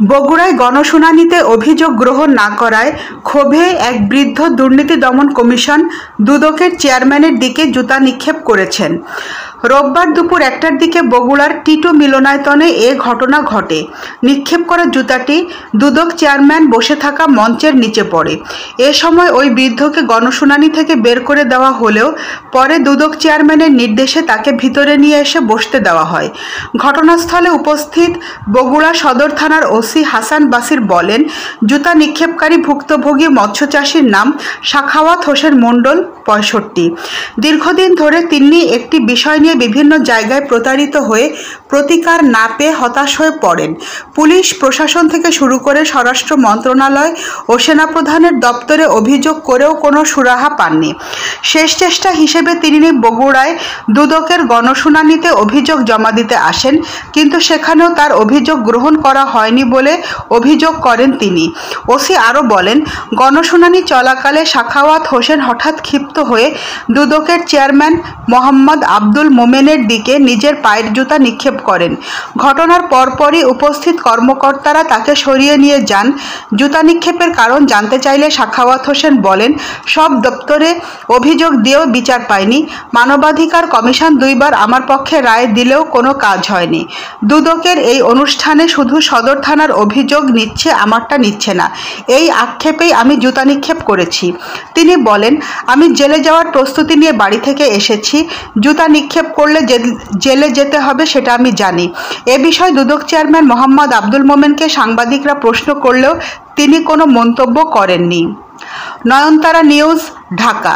বগুড়ায় গণশুনানিতে অভিযোগ গ্রহণ না করায় ক্ষোভে এক বৃদ্ধ দুর্নীতি দমন কমিশন দুদকের চেয়ারম্যানের দিকে জুতা নিক্ষেপ করেছেন। রোববার দুপুর 1টার দিকে বগুড়ার টিটো মিলনায়তনে এ ঘটনা ঘটে। নিক্ষেপ করা জুতাটি দুদক চেয়ারম্যান বসে থাকা মঞ্চের নিচে পড়ে। এ সময় ওই বৃদ্ধকে গণশুনানি থেকে বের করে দেওয়া হলেও পরে দুদক চেয়ারম্যানের নির্দেশে তাকে ভিতরে নিয়ে এসে বসতে দেওয়া হয়। ঘটনাস্থলে উপস্থিত বগুড়া সদর থানার ওসি হাসান বাসির বলেন, জুতা নিক্ষেপকারী ভুক্তভোগী মৎস্যচাষীর নাম সাখাওয়াত হোসেন মণ্ডল, 65। দীর্ঘদিন ধরে তিনি একটি বিষয় নিয়ে বিভিন্ন জায়গায় প্রতারিত হয়ে প্রতিকার না পেয়ে হতাশ হয়ে পড়েন। পুলিশ প্রশাসন থেকে শুরু করে স্বরাষ্ট্র মন্ত্রণালয় ও সেনাপ্রধানের দপ্তরে অভিযোগ করেও কোনো সুরাহা পাননি। শেষ চেষ্টা হিসেবে তিনি বগুড়ায় দুদকের গণশুনানিতে অভিযোগ জমা দিতে আসেন, কিন্তু সেখানেও তার অভিযোগ গ্রহণ করা হয়নি বলে অভিযোগ করেন তিনি। ওসি আরও বলেন, গণশুনানি চলাকালে সাখাওয়াত হোসেন হঠাৎ ক্ষিপ্ত হয়ে দুদকের চেয়ারম্যান মোহাম্মদ আব্দুল মোমেনের দিকে নিজের পায়ের জুতা নিক্ষেপ করেন। ঘটনার পরপরই উপস্থিত কর্মকর্তারা তাকে সরিয়ে নিয়ে যান। জুতা নিক্ষেপের কারণ জানতে চাইলে সাখাওয়াত হোসেন বলেন, সব দপ্তরে অভিযোগ দিয়েও বিচার পাইনি। মানবাধিকার কমিশন 2বার আমার পক্ষে রায় দিলেও কোনো কাজ হয়নি। দুদকের এই অনুষ্ঠানে শুধু সদর থানার অভিযোগ নিচ্ছে, আমারটা নিচ্ছে না, এই আক্ষেপেই আমি জুতা নিক্ষেপ করেছি। তিনি বলেন, আমি জেলে যাওয়ার প্রস্তুতি নিয়ে বাড়ি থেকে এসেছি। জুতা নিক্ষেপ করলে জেলে যেতে হবে সেটা আমি জানি। এ বিষয়ে দুদক চেয়ারম্যান মোহাম্মদ আব্দুল মোমেনকে সাংবাদিকরা প্রশ্ন করলেও তিনি কোনো মন্তব্য করেননি। নয়নতারা নিউজ, ঢাকা।